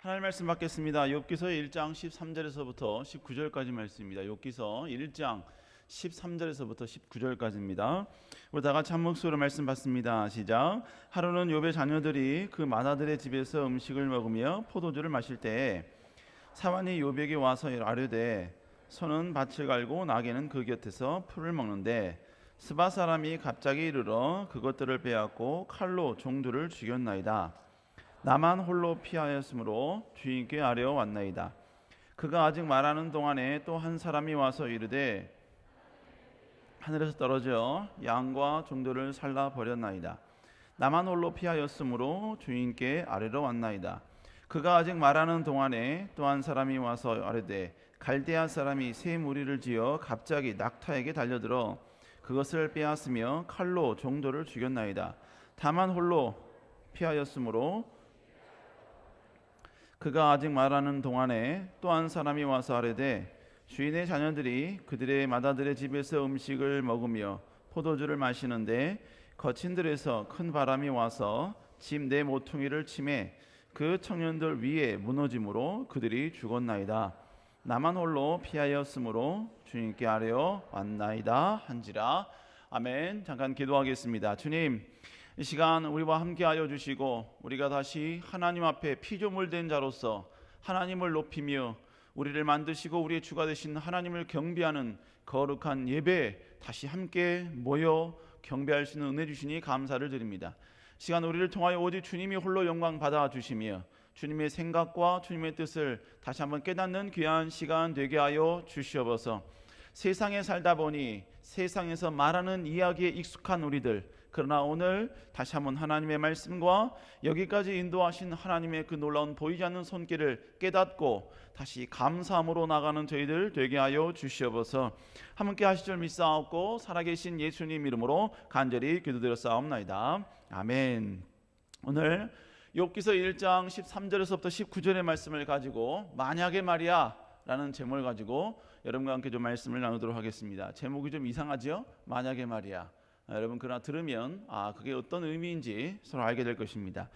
하나님 말씀 받겠습니다. 욥기서 1장 13절에서부터 19절까지 말씀입니다. 욥기서 1장 13절에서부터 19절까지입니다. 우리 다 같이 한 목소리로 말씀 받습니다. 시작. 하루는 욥의 자녀들이 그 마다들의 집에서 음식을 먹으며 포도주를 마실 때에 사환이 욥에게 와서 아뢰되 소는 밭을 갈고 나귀는 그 곁에서 풀을 먹는데 스바 사람이 갑자기 이르러 그것들을 빼앗고 칼로 종들을 죽였나이다. 나만 홀로 피하였으므로 주인께 아뢰어왔나이다. 그가 아직 말하는 동안에 또 한 사람이 와서 이르되 하늘에서 떨어져 양과 종들을 살라 버렸나이다. 나만 홀로 피하였으므로 주인께 아뢰러 왔나이다. 그가 아직 말하는 동안에 또 한 사람이 와서 아뢰되 갈대아 사람이 새 무리를 지어 갑자기 낙타에게 달려들어 그것을 빼앗으며 칼로 종들을 죽였나이다. 다만 홀로 피하였으므로 그가 아직 말하는 동안에 또 한 사람이 와서 아뢰되 주인의 자녀들이 그들의 마다들의 집에서 음식을 먹으며 포도주를 마시는데 거친 들에서 큰 바람이 와서 집 내 모퉁이를 치매 그 청년들 위에 무너짐으로 그들이 죽었나이다. 나만 홀로 피하였으므로 주인께 아뢰어 왔나이다 한지라. 아멘. 잠깐 기도하겠습니다. 주님, 이 시간 우리와 함께하여 주시고 우리가 다시 하나님 앞에 피조물된 자로서 하나님을 높이며 우리를 만드시고 우리의 주가 되신 하나님을 경배하는 거룩한 예배 다시 함께 모여 경배할 수 있는 은혜 주시니 감사를 드립니다. 시간 우리를 통하여 오직 주님이 홀로 영광 받아 주시며 주님의 생각과 주님의 뜻을 다시 한번 깨닫는 귀한 시간 되게 하여 주시옵소서. 세상에 살다 보니 세상에서 말하는 이야기에 익숙한 우리들, 그러나 오늘 다시 한번 하나님의 말씀과 여기까지 인도하신 하나님의 그 놀라운 보이지 않는 손길을 깨닫고 다시 감사함으로 나가는 저희들 되게 하여 주시옵소서. 함께 하실 줄 믿사옵고 살아계신 예수님 이름으로 간절히 기도드렸사옵나이다. 아멘. 오늘 욥기서 1장 13절에서부터 19절의 말씀을 가지고 만약에 말이야 라는 제목을 가지고 여러분과 함께 좀 말씀을 나누도록 하겠습니다. 제목이 좀 이상하죠? 만약에 말이야. 여러분 그러나 들으면 그게 어떤 의미인지 서로 알게 될 것입니다.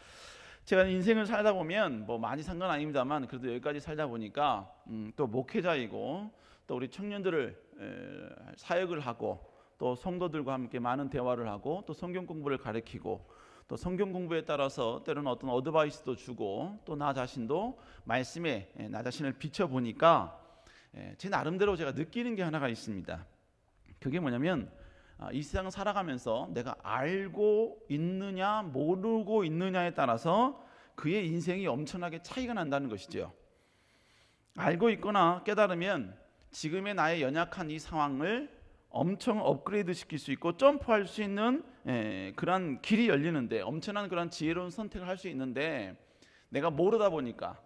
제가 인생을 살다 보면 뭐 많이 산 건 아닙니다만 그래도 여기까지 살다 보니까 또 목회자이고 또 우리 청년들을 사역을 하고 또 성도들과 함께 많은 대화를 하고 또 성경 공부를 가르치고 또 성경 공부에 따라서 때로는 어떤 어드바이스도 주고 또 나 자신도 말씀에 나 자신을 비춰보니까 제 나름대로 제가 느끼는 게 하나가 있습니다. 그게 뭐냐면 이 세상을 살아가면서 내가 알고 있느냐 모르고 있느냐에 따라서 그의 인생이 엄청나게 차이가 난다는 것이죠. 알고 있거나 깨달으면 지금의 나의 연약한 이 상황을 엄청 업그레이드 시킬 수 있고 점프할 수 있는 그런 길이 열리는데 엄청난 그런 지혜로운 선택을 할 수 있는데 내가 모르다 보니까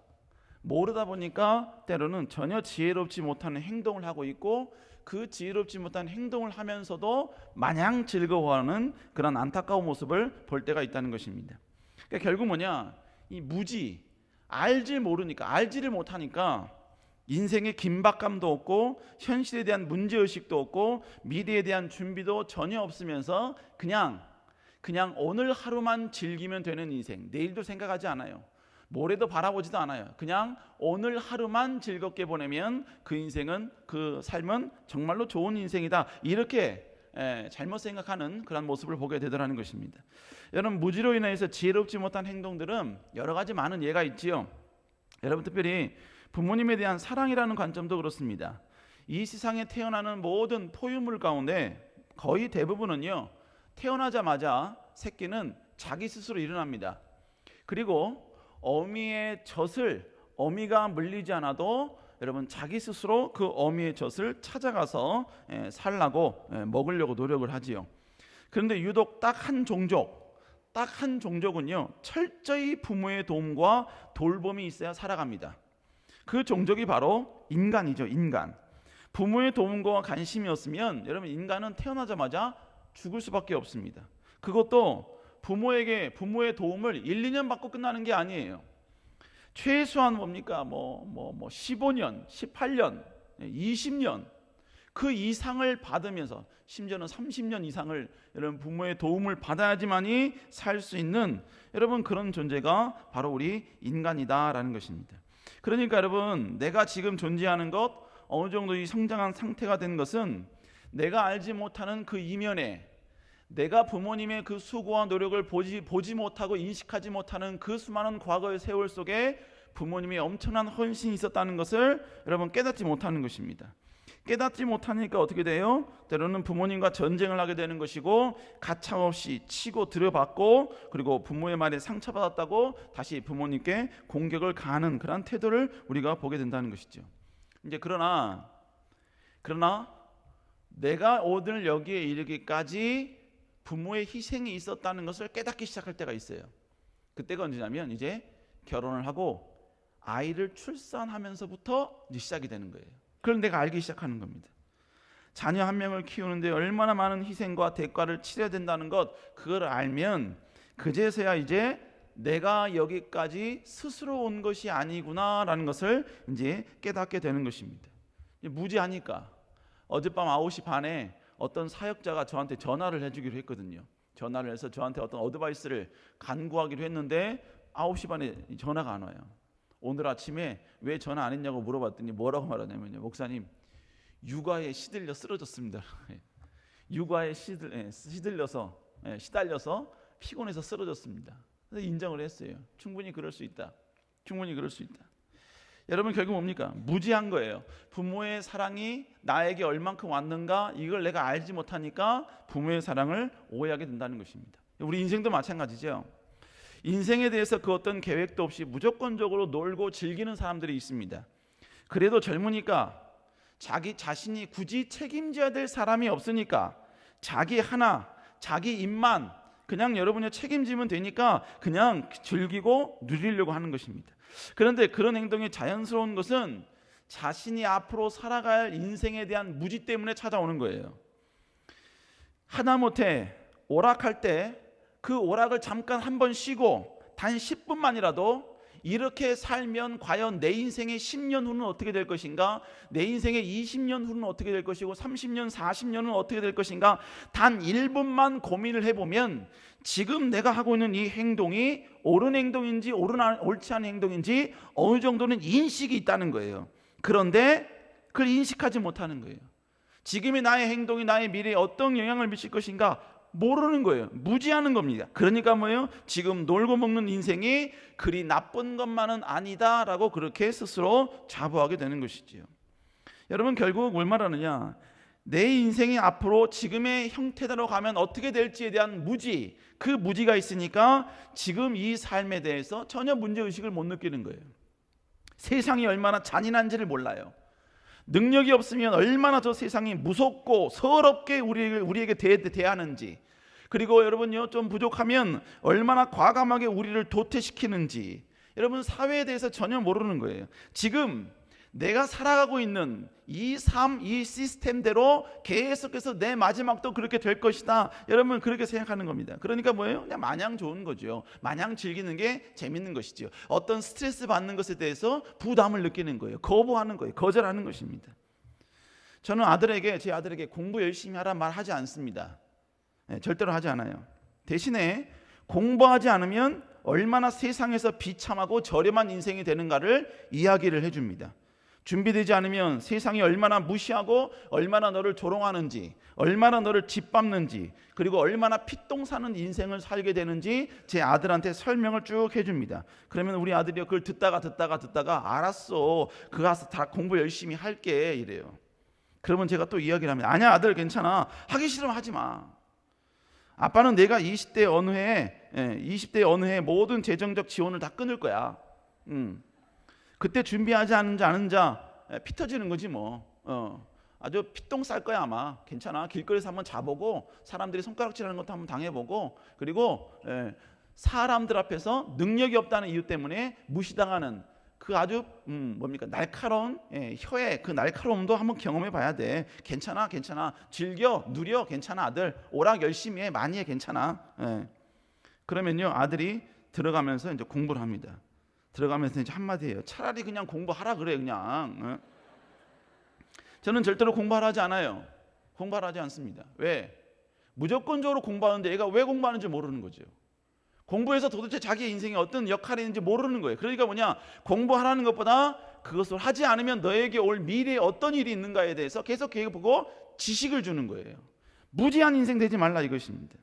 때로는 전혀 지혜롭지 못하는 행동을 하고 있고 그 지혜롭지 못한 행동을 하면서도 마냥 즐거워하는 그런 안타까운 모습을 볼 때가 있다는 것입니다. 그러니까 결국 뭐냐, 이 무지, 알지를 못하니까 인생의 긴박감도 없고 현실에 대한 문제의식도 없고 미래에 대한 준비도 전혀 없으면서 그냥 오늘 하루만 즐기면 되는 인생, 내일도 생각하지 않아요. 모레도 바라보지도 않아요. 그냥 오늘 하루만 즐겁게 보내면 그 인생은, 그 삶은 정말로 좋은 인생이다. 이렇게 잘못 생각하는 그런 모습을 보게 되더라는 것입니다. 여러분, 무지로 인해서 지혜롭지 못한 행동들은 여러 가지 많은 예가 있지요. 여러분, 특별히 부모님에 대한 사랑이라는 관점도 그렇습니다. 이 세상에 태어나는 모든 포유물 가운데 거의 대부분은요, 태어나자마자 새끼는 자기 스스로 일어납니다. 그리고 어미의 젖을 어미가 물리지 않아도 여러분 자기 스스로 그 어미의 젖을 찾아가서 살라고 먹으려고 노력을 하지요. 그런데 유독 딱 한 종족은요 철저히 부모의 도움과 돌봄이 있어야 살아갑니다. 그 종족이 바로 인간이죠. 인간. 부모의 도움과 관심이 없으면 여러분 인간은 태어나자마자 죽을 수밖에 없습니다. 그것도 부모의 도움을 1, 2년 받고 끝나는 게 아니에요. 최소한 뭡니까? 15년, 18년, 20년. 그 이상을 받으면서 심지어는 30년 이상을 여러분 부모의 도움을 받아야지만이 살 수 있는 여러분 그런 존재가 바로 우리 인간이다라는 것입니다. 그러니까 여러분 내가 지금 존재하는 것 어느 정도 이 성장한 상태가 된 것은 내가 알지 못하는 그 이면에 내가 부모님의 그 수고와 노력을 보지 못하고 인식하지 못하는 그 수많은 과거의 세월 속에 부모님의 엄청난 헌신이 있었다는 것을 여러분 깨닫지 못하는 것입니다. 깨닫지 못하니까 어떻게 돼요? 때로는 부모님과 전쟁을 하게 되는 것이고 가차없이 치고 들여받고 그리고 부모의 말에 상처받았다고 다시 부모님께 공격을 가하는 그런 태도를 우리가 보게 된다는 것이죠. 이제 그러나 내가 오늘 여기에 이르기까지 부모의 희생이 있었다는 것을 깨닫기 시작할 때가 있어요. 그때가 언제냐면 이제 결혼을 하고 아이를 출산하면서부터 이제 시작이 되는 거예요. 그걸 내가 알기 시작하는 겁니다. 자녀 한 명을 키우는데 얼마나 많은 희생과 대가를 치러야 된다는 것, 그걸 알면 그제서야 이제 내가 여기까지 스스로 온 것이 아니구나라는 것을 이제 깨닫게 되는 것입니다. 무지하니까 어젯밤 9시 반에 어떤 사역자가 저한테 전화를 해주기로 했거든요. 전화를 해서 저한테 어떤 어드바이스를 간구하기로 했는데 9시 반에 전화가 안 와요. 오늘 아침에 왜 전화 안 했냐고 물어봤더니 뭐라고 말하냐면요, 목사님 육아에 시들려 쓰러졌습니다. 육아에 시달려서 피곤해서 쓰러졌습니다. 그래서 인정을 했어요. 충분히 그럴 수 있다. 여러분 결국 뭡니까? 무지한 거예요. 부모의 사랑이 나에게 얼만큼 왔는가 이걸 내가 알지 못하니까 부모의 사랑을 오해하게 된다는 것입니다. 우리 인생도 마찬가지죠. 인생에 대해서 그 어떤 계획도 없이 무조건적으로 놀고 즐기는 사람들이 있습니다. 그래도 젊으니까 자기 자신이 굳이 책임져야 될 사람이 없으니까 자기 입만 그냥 여러분이 책임지면 되니까 그냥 즐기고 누리려고 하는 것입니다. 그런데 그런 행동이 자연스러운 것은 자신이 앞으로 살아갈 인생에 대한 무지 때문에 찾아오는 거예요. 하다못해 오락할 때 그 오락을 잠깐 한번 쉬고 단 10분만이라도 이렇게 살면 과연 내 인생의 10년 후는 어떻게 될 것인가, 내 인생의 20년 후는 어떻게 될 것이고 30년, 40년은 어떻게 될 것인가, 단 1분만 고민을 해보면 지금 내가 하고 있는 이 행동이 옳은 행동인지 옳지 않은 행동인지 어느 정도는 인식이 있다는 거예요. 그런데 그걸 인식하지 못하는 거예요. 지금의 나의 행동이 나의 미래에 어떤 영향을 미칠 것인가 모르는 거예요. 무지하는 겁니다. 그러니까 뭐예요? 지금 놀고 먹는 인생이 그리 나쁜 것만은 아니다라고 그렇게 스스로 자부하게 되는 것이지요. 여러분 결국 뭘 말하느냐, 내 인생이 앞으로 지금의 형태대로 가면 어떻게 될지에 대한 무지, 그 무지가 있으니까 지금 이 삶에 대해서 전혀 문제의식을 못 느끼는 거예요. 세상이 얼마나 잔인한지를 몰라요. 능력이 없으면 얼마나 저 세상이 무섭고 서럽게 우리에게 대하는지, 그리고 여러분요 좀 부족하면 얼마나 과감하게 우리를 도태시키는지 여러분 사회에 대해서 전혀 모르는 거예요. 지금 내가 살아가고 있는 이 삶, 이 시스템대로 계속해서 내 마지막도 그렇게 될 것이다, 여러분 그렇게 생각하는 겁니다. 그러니까 뭐예요? 그냥 마냥 좋은 거죠. 마냥 즐기는 게 재밌는 것이죠. 어떤 스트레스 받는 것에 대해서 부담을 느끼는 거예요. 거부하는 거예요. 거절하는 것입니다. 저는 제 아들에게 공부 열심히 하란 말 하지 않습니다. 절대로 하지 않아요. 대신에 공부하지 않으면 얼마나 세상에서 비참하고 저렴한 인생이 되는가를 이야기를 해줍니다. 준비되지 않으면 세상이 얼마나 무시하고 얼마나 너를 조롱하는지, 얼마나 너를 짓밟는지, 그리고 얼마나 피똥 사는 인생을 살게 되는지 제 아들한테 설명을 쭉 해줍니다. 그러면 우리 아들이 그걸 듣다가 알았어, 그거 가서 다 공부 열심히 할게 이래요. 그러면 제가 또 이야기를 합니다. 아니야 아들 괜찮아, 하기 싫으면 하지 마. 아빠는 내가 20대 어느 해 모든 재정적 지원을 다 끊을 거야. 그때 준비하지 않은 자 피 터지는 거지 뭐. 아주 피똥 쌀 거야 아마. 괜찮아. 길거리에서 한번 자보고 사람들이 손가락질하는 것도 한번 당해보고, 그리고 사람들 앞에서 능력이 없다는 이유 때문에 무시당하는 그 아주 날카로운 혀의 그 날카로움도 한번 경험해 봐야 돼. 괜찮아 즐겨 누려. 괜찮아 아들, 오락 열심히 해, 많이 해, 괜찮아. 그러면요 아들이 들어가면서 이제 공부를 합니다. 들어가면서 이제 한마디 해요. 차라리 그냥 공부하라 그래 그냥. 저는 절대로 공부하라 하지 않아요. 공부하라 하지 않습니다. 왜? 무조건적으로 공부하는데 얘가 왜 공부하는지 모르는 거죠. 공부해서 도대체 자기의 인생에 어떤 역할이 있는지 모르는 거예요. 그러니까 뭐냐, 공부하라는 것보다 그것을 하지 않으면 너에게 올 미래에 어떤 일이 있는가에 대해서 계속 계획해보고 지식을 주는 거예요. 무지한 인생 되지 말라 이것입니다.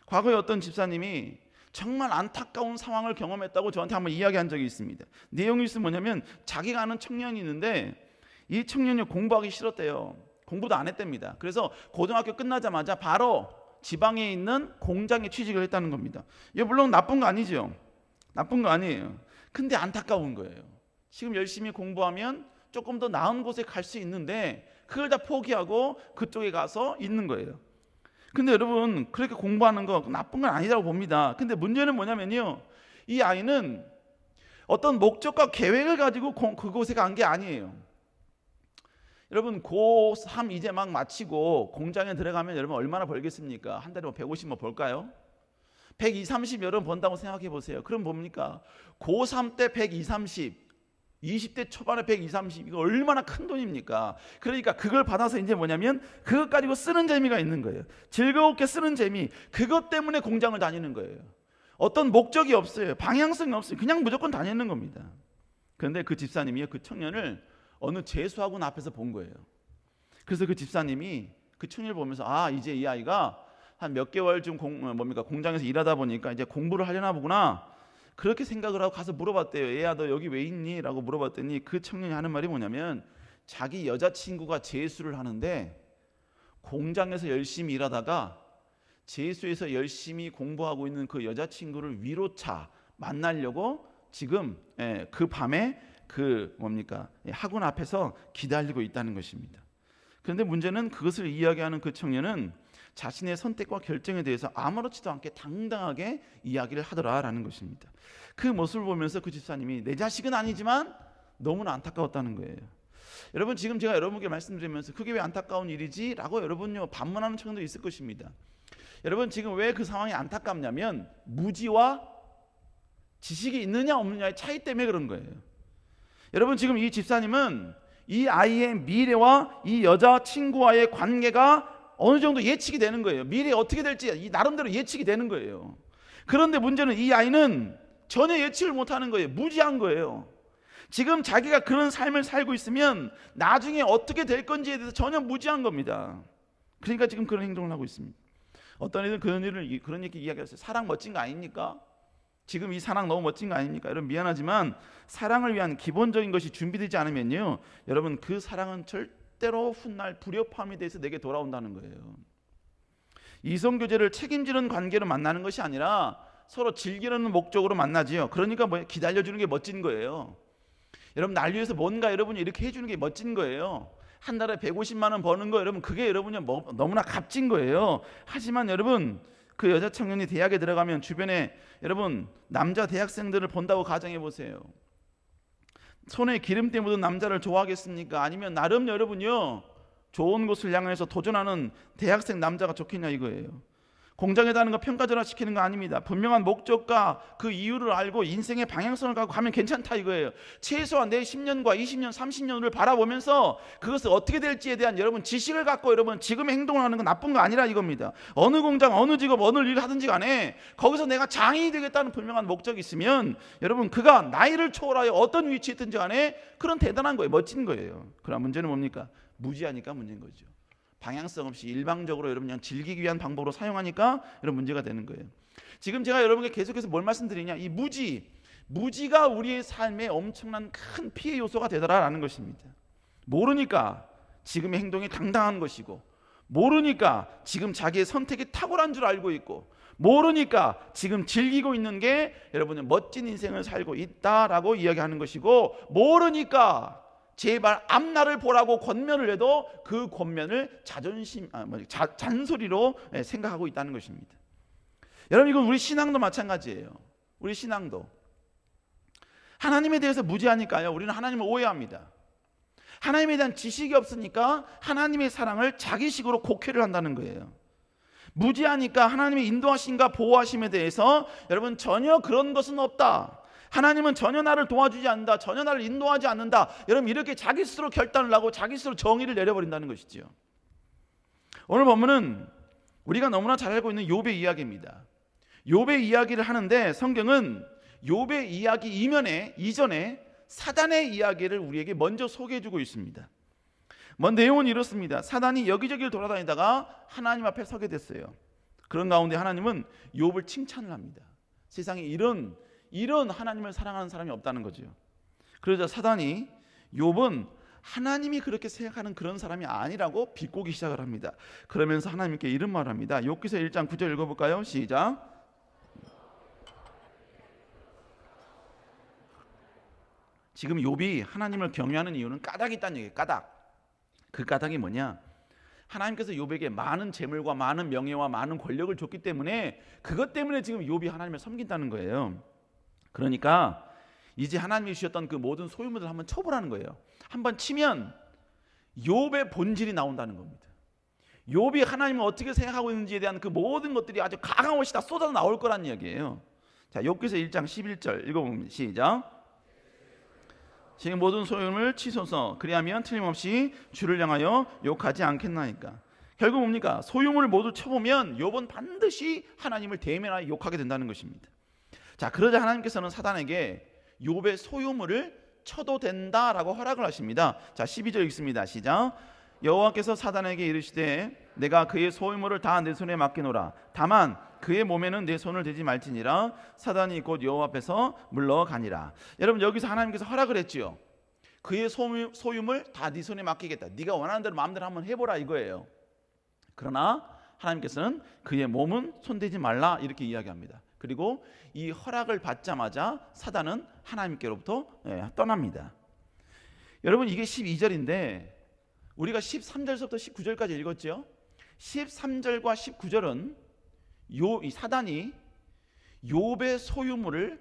과거에 어떤 집사님이 정말 안타까운 상황을 경험했다고 저한테 한번 이야기한 적이 있습니다. 내용이 뭐냐면 자기가 아는 청년이 있는데 이 청년이 공부하기 싫었대요. 공부도 안 했답니다. 그래서 고등학교 끝나자마자 바로 지방에 있는 공장에 취직을 했다는 겁니다. 이게 물론 나쁜 거 아니죠. 나쁜 거 아니에요. 근데 안타까운 거예요. 지금 열심히 공부하면 조금 더 나은 곳에 갈 수 있는데 그걸 다 포기하고 그쪽에 가서 있는 거예요. 근데 여러분, 그렇게 공부하는 거 나쁜 건 아니라고 봅니다. 근데 문제는 뭐냐면요, 이 아이는 어떤 목적과 계획을 가지고 그곳에 간 게 아니에요. 여러분, 고3 이제 막 마치고 공장에 들어가면 여러분 얼마나 벌겠습니까? 한 달에 150만 벌까요? 120, 30 여러분 번다고 생각해 보세요. 그럼 뭡니까? 고3 때 120, 30, 20대 초반에 120, 30, 이거 얼마나 큰 돈입니까? 그러니까 그걸 받아서 이제 뭐냐면 그것 가지고 쓰는 재미가 있는 거예요. 즐겁게 쓰는 재미, 그것 때문에 공장을 다니는 거예요. 어떤 목적이 없어요. 방향성이 없어요. 그냥 무조건 다니는 겁니다. 그런데 그 집사님이 그 청년을 어느 재수학원 앞에서 본 거예요. 그래서 그 집사님이 그 청년을 보면서 이제 이 아이가 한 몇 개월 좀 공장에서 일하다 보니까 이제 공부를 하려나 보구나, 그렇게 생각을 하고 가서 물어봤대요. 얘야, 너 여기 왜 있니? 라고 물어봤더니 그 청년이 하는 말이 뭐냐면 자기 여자친구가 재수를 하는데 공장에서 열심히 일하다가 재수에서 열심히 공부하고 있는 그 여자친구를 위로차 만나려고 지금 그 밤에 학원 앞에서 기다리고 있다는 것입니다. 그런데 문제는 그것을 이야기하는 그 청년은 자신의 선택과 결정에 대해서 아무렇지도 않게 당당하게 이야기를 하더라라는 것입니다. 그 모습을 보면서 그 집사님이 내 자식은 아니지만 너무나 안타까웠다는 거예요. 여러분, 지금 제가 여러분께 말씀드리면서 그게 왜 안타까운 일이지? 라고 여러분요 반문하는 청년도 있을 것입니다. 여러분, 지금 왜 그 상황이 안타깝냐면 무지와 지식이 있느냐 없느냐의 차이 때문에 그런 거예요. 여러분, 지금 이 집사님은 이 아이의 미래와 이 여자친구와의 관계가 어느 정도 예측이 되는 거예요. 미래에 어떻게 될지 이 나름대로 예측이 되는 거예요. 그런데 문제는 이 아이는 전혀 예측을 못하는 거예요. 무지한 거예요. 지금 자기가 그런 삶을 살고 있으면 나중에 어떻게 될 건지에 대해서 전혀 무지한 겁니다. 그러니까 지금 그런 행동을 하고 있습니다. 어떤 애들은 그런 얘기 이야기했어요. 사랑 멋진 거 아닙니까? 지금 이 사랑 너무 멋진 거 아닙니까? 여러분, 미안하지만 사랑을 위한 기본적인 것이 준비되지 않으면요, 여러분, 그 사랑은 절대로 훗날 불협화음이 돼서 내게 돌아온다는 거예요. 이성교제를 책임지는 관계로 만나는 것이 아니라 서로 즐기는 목적으로 만나지요. 그러니까 기다려주는 게 멋진 거예요. 여러분, 날 위해서 뭔가 여러분이 이렇게 해주는 게 멋진 거예요. 한 달에 150만 원 버는 거, 여러분, 그게 여러분이 너무나 값진 거예요. 하지만 여러분, 그 여자 청년이 대학에 들어가면 주변에 여러분 남자 대학생들을 본다고 가정해 보세요. 손에 기름때 묻은 남자를 좋아하겠습니까? 아니면 나름 여러분요 좋은 곳을 향해서 도전하는 대학생 남자가 좋겠냐 이거예요. 공장에 다는 거 평가절하시키는 거 아닙니다. 분명한 목적과 그 이유를 알고 인생의 방향성을 갖고 가면 괜찮다 이거예요. 최소한 내 10년과 20년, 30년을 바라보면서 그것을 어떻게 될지에 대한 여러분 지식을 갖고 여러분 지금 행동을 하는 건 나쁜 거 아니라 이겁니다. 어느 공장, 어느 직업, 어느 일을 하든지 간에 거기서 내가 장인이 되겠다는 분명한 목적이 있으면 여러분 그가 나이를 초월하여 어떤 위치에 있든지 간에 그런 대단한 거예요. 멋진 거예요. 그러나 문제는 뭡니까? 무지하니까 문제인 거죠. 방향성 없이 일방적으로 여러분 그냥 즐기기 위한 방법으로 사용하니까 이런 문제가 되는 거예요. 지금 제가 여러분께 계속해서 뭘 말씀드리냐, 이 무지가 우리의 삶에 엄청난 큰 피해 요소가 되더라라는 것입니다. 모르니까 지금의 행동이 당당한 것이고, 모르니까 지금 자기의 선택이 탁월한 줄 알고 있고, 모르니까 지금 즐기고 있는 게 여러분의 멋진 인생을 살고 있다라고 이야기하는 것이고, 모르니까 제발 앞날을 보라고 권면을 해도 그 권면을 잔소리로 생각하고 있다는 것입니다. 여러분, 이건 우리 신앙도 마찬가지예요. 우리 신앙도 하나님에 대해서 무지하니까요, 우리는 하나님을 오해합니다. 하나님에 대한 지식이 없으니까 하나님의 사랑을 자기식으로 곡해를 한다는 거예요. 무지하니까 하나님의 인도하심과 보호하심에 대해서 여러분 전혀 그런 것은 없다, 하나님은 전혀 나를 도와주지 않는다, 전혀 나를 인도하지 않는다. 여러분, 이렇게 자기 스스로 결단을 하고 자기 스스로 정의를 내려버린다는 것이지요. 오늘 본문은 우리가 너무나 잘 알고 있는 욥의 이야기입니다. 욥의 이야기를 하는데 성경은 욥의 이야기 이전에 사단의 이야기를 우리에게 먼저 소개해주고 있습니다. 내용은 이렇습니다. 사단이 여기저기를 돌아다니다가 하나님 앞에 서게 됐어요. 그런 가운데 하나님은 욥을 칭찬을 합니다. 세상에 이런 하나님을 사랑하는 사람이 없다는 거죠. 그러자 사단이 욥은 하나님이 그렇게 생각하는 그런 사람이 아니라고 비꼬기 시작을 합니다. 그러면서 하나님께 이런 말을 합니다. 욥기서 1장 9절 읽어볼까요? 시작. 지금 욥이 하나님을 경외하는 이유는 까닭이 있다는 얘기예요. 까닭. 그 까닭이 뭐냐? 하나님께서 욥에게 많은 재물과 많은 명예와 많은 권력을 줬기 때문에 그것 때문에 지금 욥이 하나님을 섬긴다는 거예요. 그러니까 이제 하나님이 주셨던 그 모든 소유물을 한번 쳐보라는 거예요. 한번 치면 욥의 본질이 나온다는 겁니다. 욥이 하나님을 어떻게 생각하고 있는지에 대한 그 모든 것들이 아주 가감없이 다 쏟아져 나올 거란 얘기예요. 자, 욥기서 1장 11절 읽어보면 시작. 지금 모든 소유물을 치소서. 그리하면 틀림없이 주를 향하여 욕하지 않겠나이까. 결국 뭡니까? 소유물을 모두 쳐보면 욥은 반드시 하나님을 대면하여 욕하게 된다는 것입니다. 자, 그러자 하나님께서는 사단에게 욥의 소유물을 쳐도 된다라고 허락을 하십니다. 자, 12절 읽습니다. 시작. 여호와께서 사단에게 이르시되 내가 그의 소유물을 다 내 손에 맡기노라. 다만 그의 몸에는 내 손을 대지 말지니라. 사단이 곧 여호와 앞에서 물러가니라. 여러분, 여기서 하나님께서 허락을 했지요. 그의 소유물 다 네 손에 맡기겠다. 네가 원하는 대로 마음대로 한번 해보라 이거예요. 그러나 하나님께서는 그의 몸은 손대지 말라 이렇게 이야기합니다. 그리고 이 허락을 받자마자 사단은 하나님께로부터 떠납니다. 여러분, 이게 12절인데 우리가 13절부터 19절까지 읽었죠. 13절과 19절은 이 사단이 욥의 소유물을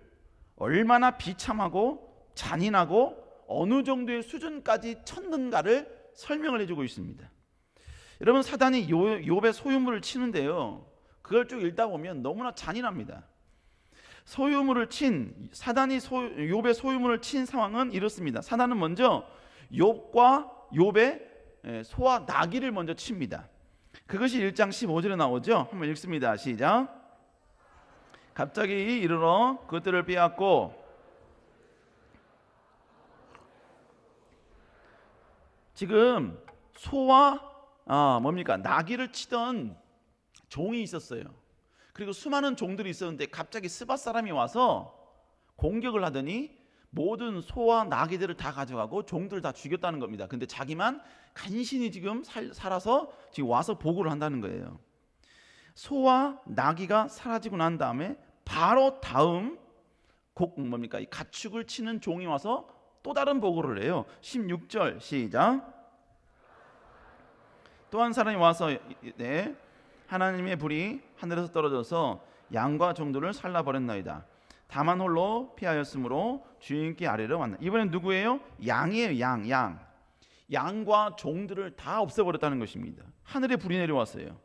얼마나 비참하고 잔인하고 어느 정도의 수준까지 쳤는가를 설명을 해주고 있습니다. 여러분, 사단이 욥의 소유물을 치는데요, 그걸 쭉 읽다 보면 너무나 잔인합니다. 사단이 욥의 소유물을 친 상황은 이렇습니다. 사단은 먼저 욥의 소와 나귀를 먼저 칩니다. 그것이 1장 15절에 나오죠. 한번 읽습니다. 시작. 갑자기 이르러 그것들을 빼앗고 지금 소와 나귀를 치던 종이 있었어요. 그리고 수많은 종들이 있었는데 갑자기 스밧 사람이 와서 공격을 하더니 모든 소와 나귀들을 다 가져가고 종들을 다 죽였다는 겁니다. 근데 자기만 간신히 지금 살아서 지금 와서 보고를 한다는 거예요. 소와 나귀가 사라지고 난 다음에 바로 다음 이 가축을 치는 종이 와서 또 다른 보고를 해요. 16절 시작. 또 한 사람이 와서 하나님의 불이 하늘에서 떨어져서 양과 종들을 살라버렸나이다. 다만 홀로 피하였으므로 주인께 아뢰러 왔나. 이번엔 누구예요? 양이에요. 양과 종들을 다 없애버렸다는 것입니다. 하늘에 불이 내려왔어요.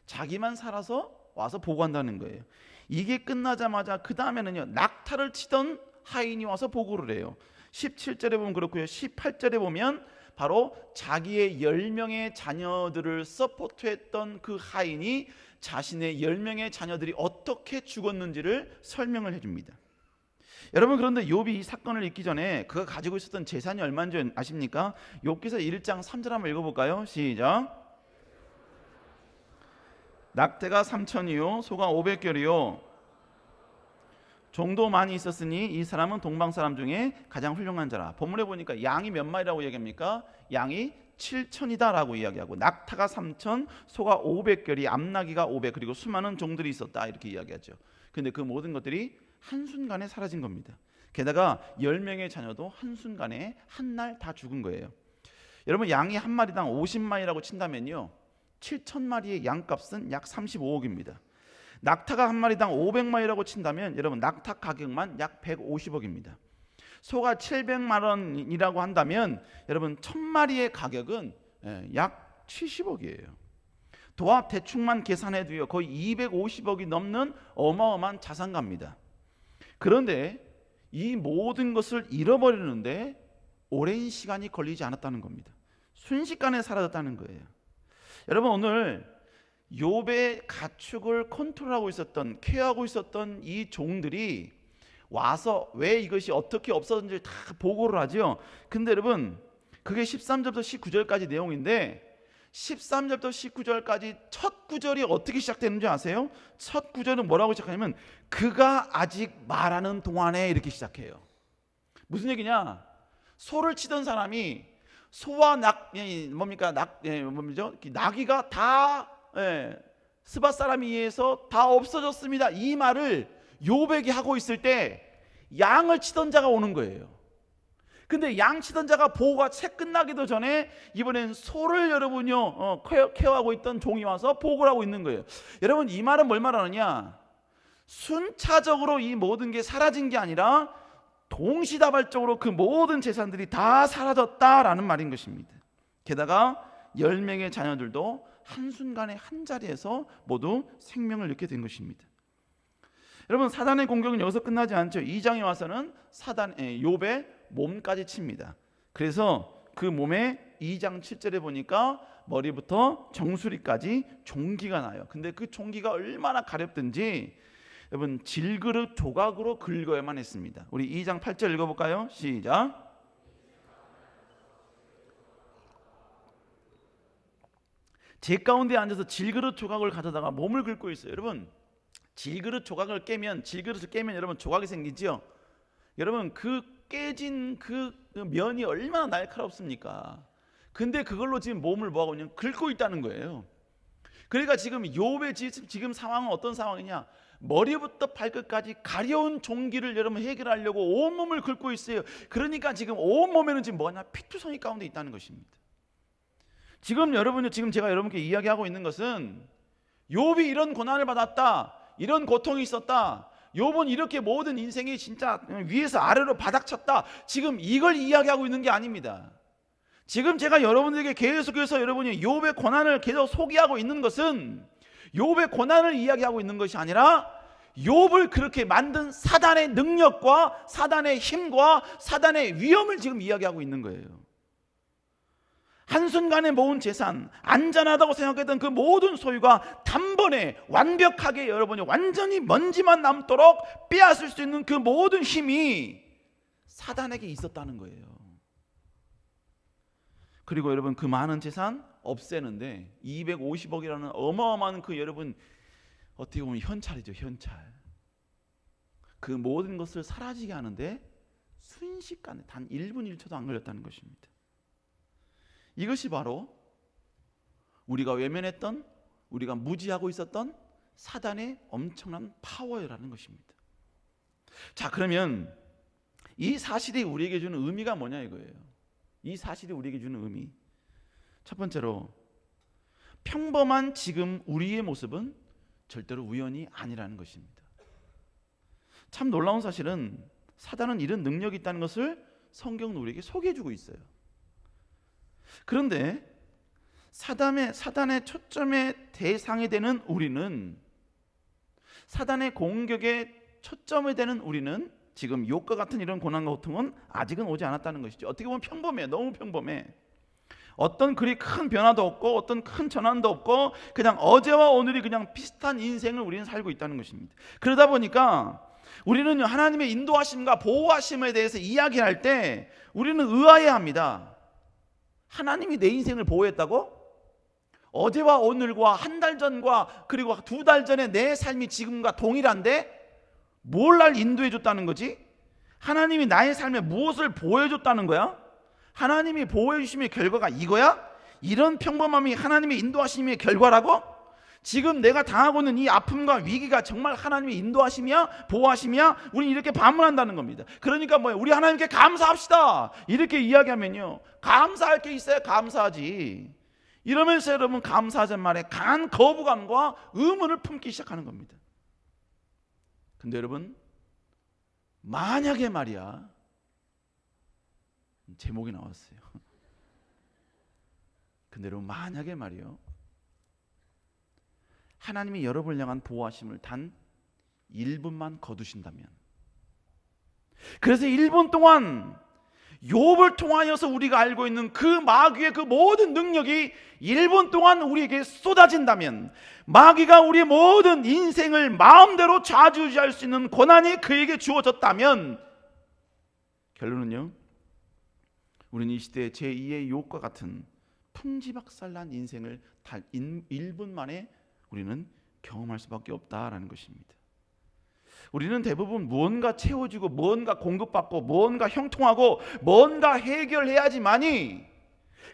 자기만 살아서 와서 보고한다는 거예요. 이게 끝나자마자 그 다음에는요, 낙타를 치던 하인이 와서 보고를 해요. 17절에 보면 그렇고요. 18절에 보면 바로 자기의 10명의 자녀들을 서포트했던 그 하인이 자신의 10명의 자녀들이 어떻게 죽었는지를 설명을 해줍니다. 여러분, 그런데 욥이 이 사건을 읽기 전에 그가 가지고 있었던 재산이 얼마인지 아십니까? 욥기서 1장 3절 한번 읽어볼까요? 시작. 낙태가 3천이요 소가 500결이요 종도 많이 있었으니 이 사람은 동방 사람 중에 가장 훌륭한 자라. 본문에 보니까 양이 몇 마리라고 얘기합니까? 양이 7천이다 라고 이야기하고, 낙타가 3천, 소가 500결이, 암나귀가 500, 그리고 수많은 종들이 있었다 이렇게 이야기하죠. 근데 그 모든 것들이 한순간에 사라진 겁니다. 게다가 10명의 자녀도 한순간에 한날 다 죽은 거예요. 여러분, 양이 한 마리당 50마리라고 친다면요, 7,000마리의 양값은 약 35억입니다. 낙타가 한 마리당 500마리라고 친다면 여러분, 낙타 가격만 약 150억입니다. 소가 700만 원이라고 한다면 여러분, 1000마리의 가격은 약 70억이에요. 도합 대충만 계산해도요, 거의 250억이 넘는 어마어마한 자산가입니다. 그런데 이 모든 것을 잃어버리는데 오랜 시간이 걸리지 않았다는 겁니다. 순식간에 사라졌다는 거예요. 여러분, 오늘 욥의 가축을 컨트롤하고 있었던, 케어하고 있었던 이 종들이 와서 왜 이것이 어떻게 없어졌는지 다 보고를 하죠. 근데 여러분, 그게 13절부터 19절까지 내용인데 13절부터 19절까지 첫 구절이 어떻게 시작되는지 아세요? 첫 구절은 뭐라고 시작하냐면 그가 아직 말하는 동안에 이렇게 시작해요. 무슨 얘기냐? 소를 치던 사람이 소와 나귀가 다 스바 사람에 의해서 다 없어졌습니다. 이 말을 욥에게 하고 있을 때 양을 치던 자가 오는 거예요. 근데 양 치던 자가 보고가 채 끝나기도 전에 이번엔 소를 여러분요 케어하고 있던 종이 와서 보고를 하고 있는 거예요. 여러분, 이 말은 뭘 말하느냐? 순차적으로 이 모든 게 사라진 게 아니라 동시다발적으로 그 모든 재산들이 다 사라졌다라는 말인 것입니다. 게다가 10명의 자녀들도 한순간에 한 자리에서 모두 생명을 잃게 된 것입니다. 여러분, 사단의 공격은 여기서 끝나지 않죠. 2장에 와서는 욥의 몸까지 칩니다. 그래서 그 몸에 2장 7절에 보니까 머리부터 정수리까지 종기가 나요. 근데 그 종기가 얼마나 가렵든지 여러분, 질그릇 조각으로 긁어야만 했습니다. 우리 2장 8절 읽어볼까요? 시작. 제 가운데 앉아서 질그릇 조각을 가져다가 몸을 긁고 있어요. 여러분, 질그릇을 깨면 여러분 조각이 생기죠. 여러분, 그 깨진 그 면이 얼마나 날카롭습니까? 근데 그걸로 지금 몸을 뭐하고 있냐? 긁고 있다는 거예요. 그러니까 지금 욥의 지금 상황은 어떤 상황이냐? 머리부터 발끝까지 가려운 종기를 여러분 해결하려고 온몸을 긁고 있어요. 그러니까 지금 온몸에는 지금 뭐냐? 피투성이 가운데 있다는 것입니다. 지금 여러분요, 지금 제가 여러분께 이야기하고 있는 것은 욥이 이런 고난을 받았다, 이런 고통이 있었다, 욥은 이렇게 모든 인생이 진짜 위에서 아래로 바닥쳤다, 지금 이걸 이야기하고 있는 게 아닙니다. 지금 제가 여러분들에게 계속해서 여러분이 욥의 고난을 계속 소개하고 있는 것은 욥의 고난을 이야기하고 있는 것이 아니라 욥을 그렇게 만든 사단의 능력과 사단의 힘과 사단의 위험을 지금 이야기하고 있는 거예요. 한순간에 모은 재산, 안전하다고 생각했던 그 모든 소유가 단번에 완벽하게 여러분이 완전히 먼지만 남도록 빼앗을 수 있는 그 모든 힘이 사단에게 있었다는 거예요. 그리고 여러분, 그 많은 재산 없애는데 250억이라는 어마어마한 그 여러분 어떻게 보면 현찰이죠. 현찰. 그 모든 것을 사라지게 하는데 순식간에 단 1분 1초도 안 걸렸다는 것입니다. 이것이 바로 우리가 외면했던, 우리가 무지하고 있었던 사단의 엄청난 파워라는 것입니다. 자, 그러면 이 사실이 우리에게 주는 의미가 뭐냐 이거예요. 이 사실이 우리에게 주는 의미, 첫 번째로 평범한 지금 우리의 모습은 절대로 우연이 아니라는 것입니다. 참 놀라운 사실은 사단은 이런 능력이 있다는 것을 성경은 우리에게 소개해주고 있어요. 그런데 사단의 초점의 대상이 되는 우리는, 사단의 공격의 초점이 되는 우리는 지금 욥과 같은 이런 고난과 고통은 아직은 오지 않았다는 것이죠. 어떻게 보면 평범해, 너무 평범해. 어떤 그리 큰 변화도 없고 어떤 큰 전환도 없고 그냥 어제와 오늘이 그냥 비슷한 인생을 우리는 살고 있다는 것입니다. 그러다 보니까 우리는 하나님의 인도하심과 보호하심에 대해서 이야기할 때 우리는 의아해야 합니다. 하나님이 내 인생을 보호했다고? 어제와 오늘과 한 달 전과 그리고 2달 전에 내 삶이 지금과 동일한데 뭘 날 인도해 줬다는 거지? 하나님이 나의 삶에 무엇을 보호해 줬다는 거야? 하나님이 보호해 주심의 결과가 이거야? 이런 평범함이 하나님의 인도하심의 결과라고? 지금 내가 당하고 있는 이 아픔과 위기가 정말 하나님의 인도하심이야? 보호하심이야? 우리는 이렇게 반문한다는 겁니다. 그러니까 뭐예요? 우리 하나님께 감사합시다, 이렇게 이야기하면요, 감사할 게 있어야 감사하지. 이러면서 여러분 감사하자는 말에 강한 거부감과 의문을 품기 시작하는 겁니다. 근데 여러분, 만약에 말이야, 제목이 나왔어요. 근데 여러분, 만약에 말이요, 하나님이 여러분을 향한 보호하심을 단 1분만 거두신다면, 그래서 1분 동안 욥을 통하여서 우리가 알고 있는 그 마귀의 그 모든 능력이 1분 동안 우리에게 쏟아진다면, 마귀가 우리의 모든 인생을 마음대로 좌지우지할 수 있는 권한이 그에게 주어졌다면, 결론은요, 우리는 이 시대의 제2의 욥과 같은 풍지박살난 인생을 단 1분 만에 우리는 경험할 수밖에 없다라는 것입니다. 우리는 대부분 무언가 채워지고 무언가 공급받고 무언가 형통하고 무언가 해결해야지만이,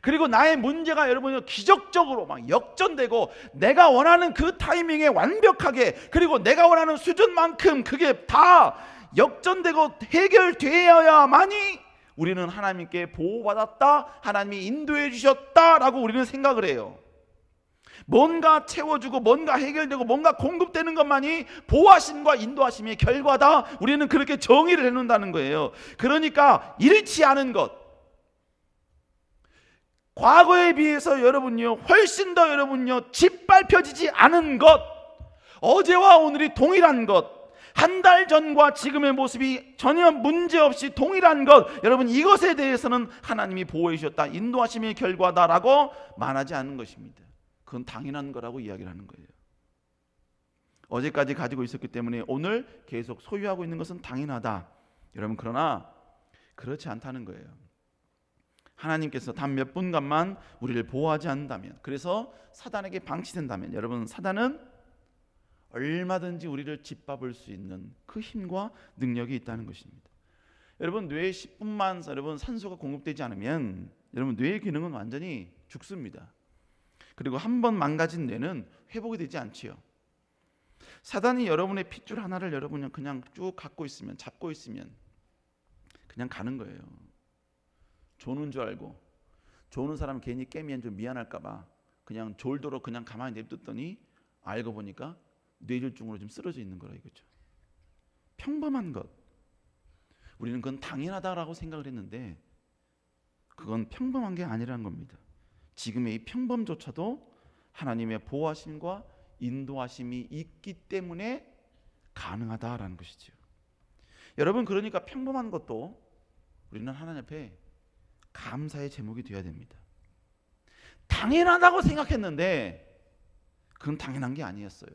그리고 나의 문제가 여러분 기적적으로 막 역전되고 내가 원하는 그 타이밍에 완벽하게, 그리고 내가 원하는 수준만큼 그게 다 역전되고 해결되어야만이 우리는 하나님께 보호받았다, 하나님이 인도해 주셨다라고 우리는 생각을 해요. 뭔가 채워주고 뭔가 해결되고 뭔가 공급되는 것만이 보호하심과 인도하심의 결과다, 우리는 그렇게 정의를 해놓는다는 거예요. 그러니까 잃지 않은 것, 과거에 비해서 여러분요 훨씬 더 여러분요 짓밟혀지지 않은 것, 어제와 오늘이 동일한 것, 한 달 전과 지금의 모습이 전혀 문제없이 동일한 것, 여러분 이것에 대해서는 하나님이 보호해 주셨다, 인도하심의 결과다라고 말하지 않는 것입니다. 그건 당연한 거라고 이야기를 하는 거예요. 어제까지 가지고 있었기 때문에 오늘 계속 소유하고 있는 것은 당연하다. 여러분, 그러나 그렇지 않다는 거예요. 하나님께서 단 몇 분간만 우리를 보호하지 않는다면, 그래서 사단에게 방치된다면, 여러분 사단은 얼마든지 우리를 짓밟을 수 있는 그 힘과 능력이 있다는 것입니다. 여러분, 뇌에 10분만 여러분 산소가 공급되지 않으면 여러분 뇌의 기능은 완전히 죽습니다. 그리고 한 번 망가진 뇌는 회복이 되지 않지요. 사단이 여러분의 핏줄 하나를 여러분이 그냥 쭉 갖고 있으면, 잡고 있으면 그냥 가는 거예요. 조는 줄 알고, 조는 사람 괜히 깨면 좀 미안할까 봐 그냥 졸도록 그냥 가만히 냅뒀더니 알고 보니까 뇌졸중으로 좀 쓰러져 있는 거라 이거죠. 평범한 것, 우리는 그건 당연하다라고 생각을 했는데 그건 평범한 게 아니라는 겁니다. 지금의 이 평범조차도 하나님의 보호하심과 인도하심이 있기 때문에 가능하다라는 것이죠. 여러분, 그러니까 평범한 것도 우리는 하나님 앞에 감사의 제목이 되어야 됩니다. 당연하다고 생각했는데 그건 당연한 게 아니었어요.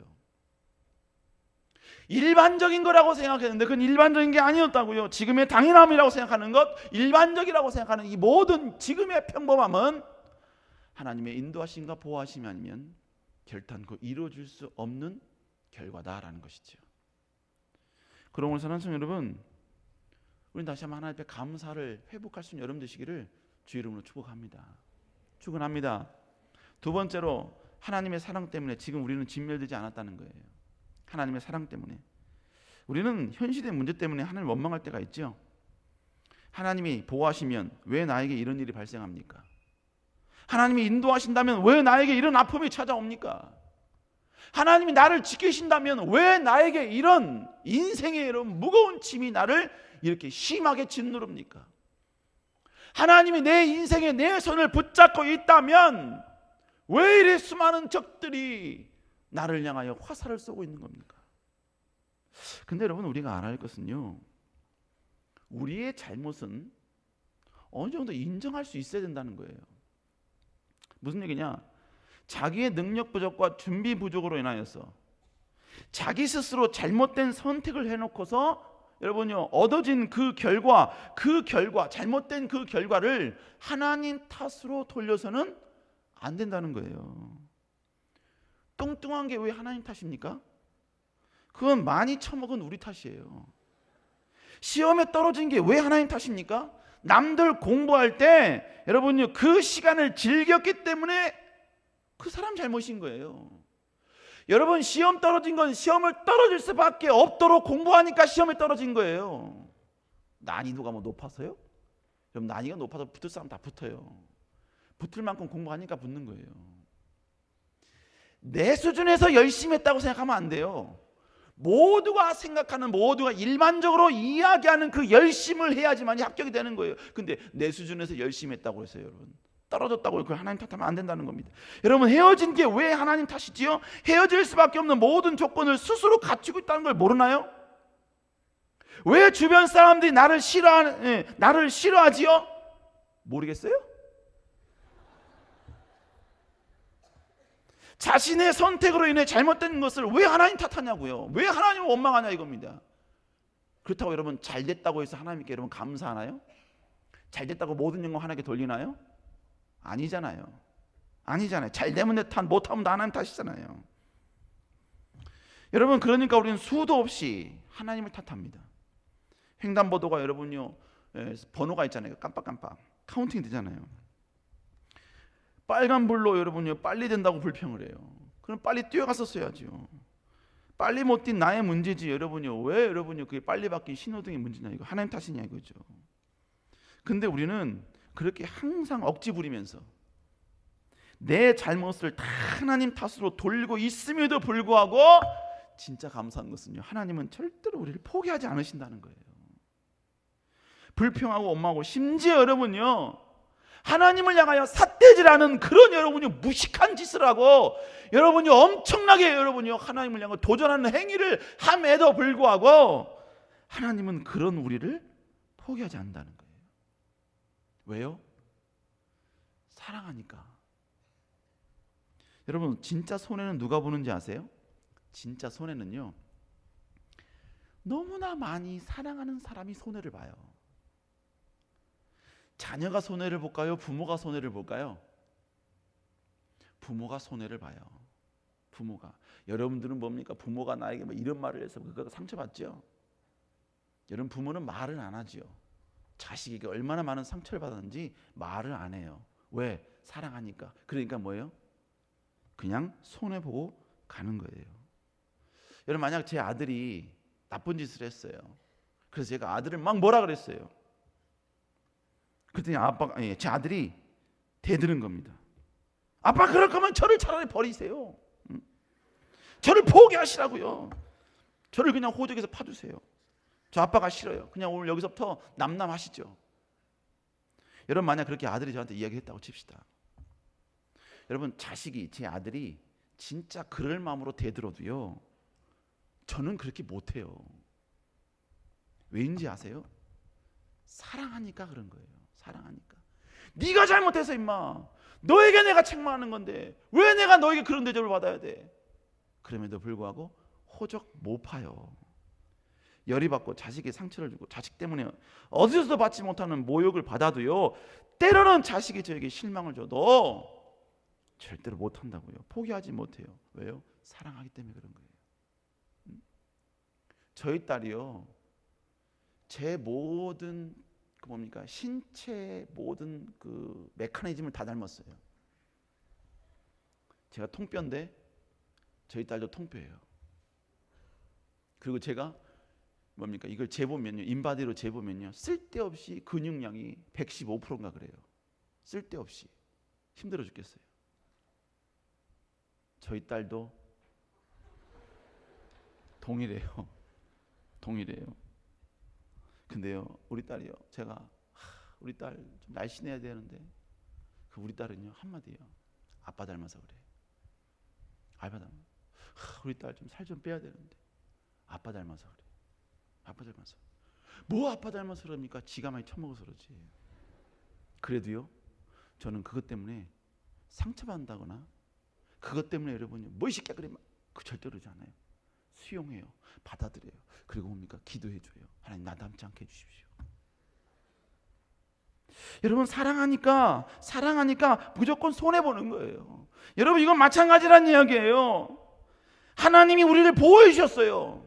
일반적인 거라고 생각했는데 그건 일반적인 게 아니었다고요. 지금의 당연함이라고 생각하는 것, 일반적이라고 생각하는 이 모든 지금의 평범함은 하나님의 인도하심과 보호하심이 아니면 결단코 이루어질 수 없는 결과다라는 것이죠. 그럼 오늘 사랑하는 여러분, 우리는 다시 한번 하나님 앞에 감사를 회복할 수 있는 여러분 되시기를 주의 이름으로 축원합니다. 두 번째로, 하나님의 사랑 때문에 지금 우리는 진멸되지 않았다는 거예요. 하나님의 사랑 때문에. 우리는 현실의 문제 때문에 하나님을 원망할 때가 있죠. 하나님이 보호하시면 왜 나에게 이런 일이 발생합니까? 하나님이 인도하신다면 왜 나에게 이런 아픔이 찾아옵니까? 하나님이 나를 지키신다면 왜 나에게 이런 인생의 이런 무거운 짐이 나를 이렇게 심하게 짓누릅니까? 하나님이 내 인생에 내 손을 붙잡고 있다면 왜 이리 수많은 적들이 나를 향하여 화살을 쏘고 있는 겁니까? 근데 여러분, 우리가 알아야 할 것은요, 우리의 잘못은 어느 정도 인정할 수 있어야 된다는 거예요. 무슨 얘기냐? 자기의 능력 부족과 준비 부족으로 인하여서 자기 스스로 잘못된 선택을 해놓고서 여러분요 얻어진 그 결과, 잘못된 그 결과를 하나님 탓으로 돌려서는 안 된다는 거예요. 뚱뚱한 게 왜 하나님 탓입니까? 그건 많이 처먹은 우리 탓이에요. 시험에 떨어진 게 왜 하나님 탓입니까? 남들 공부할 때 여러분요 그 시간을 즐겼기 때문에 그 사람 잘못인 거예요. 여러분, 시험 떨어진 건 시험을 떨어질 수밖에 없도록 공부하니까 시험에 떨어진 거예요. 난이도가 뭐 높아서요? 여러분, 난이도가 높아서 붙을 사람 다 붙어요. 붙을 만큼 공부하니까 붙는 거예요. 내 수준에서 열심히 했다고 생각하면 안 돼요. 모두가 생각하는, 모두가 일반적으로 이야기하는 그 열심을 해야지만 합격이 되는 거예요. 근데 내 수준에서 열심히 했다고 해서 여러분 떨어졌다고 그걸 하나님 탓하면 안 된다는 겁니다. 여러분, 헤어진 게 왜 하나님 탓이지요? 헤어질 수밖에 없는 모든 조건을 스스로 갖추고 있다는 걸 모르나요? 왜 주변 사람들이 나를 싫어하지요? 모르겠어요? 자신의 선택으로 인해 잘못된 것을 왜 하나님 탓하냐고요. 왜 하나님을 원망하냐 이겁니다. 그렇다고 여러분 잘 됐다고 해서 하나님께 여러분 감사하나요? 잘 됐다고 모든 영광 하나님께 돌리나요? 아니잖아요. 잘 되면 내 탓, 못하면 나 하나님 탓이잖아요. 여러분, 그러니까 우리는 수도 없이 하나님을 탓합니다. 횡단보도가 여러분요, 번호가 있잖아요. 깜빡깜빡 카운팅 되잖아요. 빨간불로 여러분요 빨리 된다고 불평을 해요. 그럼 빨리 뛰어갔었어야죠. 빨리 못 뛴 나의 문제지. 여러분요, 왜 여러분요 그게 빨리 바뀐 신호등의 문제냐, 이거 하나님 탓이냐 이거죠. 근데 우리는 그렇게 항상 억지 부리면서 내 잘못을 다 하나님 탓으로 돌리고 있음에도 불구하고 진짜 감사한 것은요, 하나님은 절대로 우리를 포기하지 않으신다는 거예요. 불평하고 원망하고 심지어 여러분요 하나님을 향하여 삿대질하는 그런 여러분이 무식한 짓을 하고 여러분이 엄청나게 여러분이 하나님을 향해 도전하는 행위를 함에도 불구하고 하나님은 그런 우리를 포기하지 않는다는 거예요. 왜요? 사랑하니까. 여러분, 진짜 손해는 누가 보는지 아세요? 진짜 손해는요, 너무나 많이 사랑하는 사람이 손해를 봐요. 자녀가 손해를 볼까요? 부모가 손해를 볼까요? 부모가 손해를 봐요. 부모가. 여러분들은 뭡니까? 부모가 나에게 뭐 이런 말을 해서 그거 상처받죠? 여러분, 부모는 말을 안 하죠. 자식에게 얼마나 많은 상처를 받았는지 말을 안 해요. 왜? 사랑하니까. 그러니까 뭐예요? 그냥 손해보고 가는 거예요. 여러분, 만약 제 아들이 나쁜 짓을 했어요. 그래서 제가 아들을 막 뭐라 그랬어요. 그랬더니 제 아들이 대드는 겁니다. 아빠, 그럴 거면 저를 차라리 버리세요. 저를 포기하시라고요. 저를 그냥 호적에서 파주세요. 저 아빠가 싫어요. 그냥 오늘 여기서부터 남남하시죠. 여러분, 만약 그렇게 아들이 저한테 이야기했다고 칩시다. 여러분, 제 아들이 진짜 그럴 마음으로 대들어도요, 저는 그렇게 못해요. 왜인지 아세요? 사랑하니까 그런 거예요. 사랑하니까. 네가 잘못해서 임마, 너에게 내가 책망하는 건데 왜 내가 너에게 그런 대접을 받아야 돼? 그럼에도 불구하고 호적 못 파요. 열이 받고 자식에 상처를 주고 자식 때문에 어디서도 받지 못하는 모욕을 받아도요, 때로는 자식이 저에게 실망을 줘도 절대로 못한다고요. 포기하지 못해요. 왜요? 사랑하기 때문에 그런 거예요. 저희 딸이요, 제 모든 신체 모든 그 메커니즘을 다 닮았어요. 제가 통뼈인데 저희 딸도 통뼈예요. 그리고 제가 이걸 재보면요, 인바디로 재보면요, 쓸데없이 근육량이 115%인가 그래요. 쓸데없이 힘들어 죽겠어요. 저희 딸도 동일해요. 근데요, 우리 딸이요, 제가 우리 딸 좀 날씬해야 되는데 우리 딸은요 한마디예요. 아빠 닮아서 그래. 아빠 닮아. 우리 딸 좀 살 좀 빼야 되는데 아빠 닮아서 그래. 아빠 닮아서. 뭐 아빠 닮아서 그럽니까? 지가 많이 처먹어서 그러지. 그래도요, 저는 그것 때문에 상처받는다거나 그것 때문에 여러분이 뭐 이 새끼야 그래, 그 절대로 그러지 않아요. 수용해요. 받아들여요. 그리고 기도해줘요. 하나님, 나 닮지 않게 해주십시오. 여러분, 사랑하니까 무조건 손해보는 거예요. 여러분, 이건 마찬가지란 이야기예요. 하나님이 우리를 보호해 주셨어요.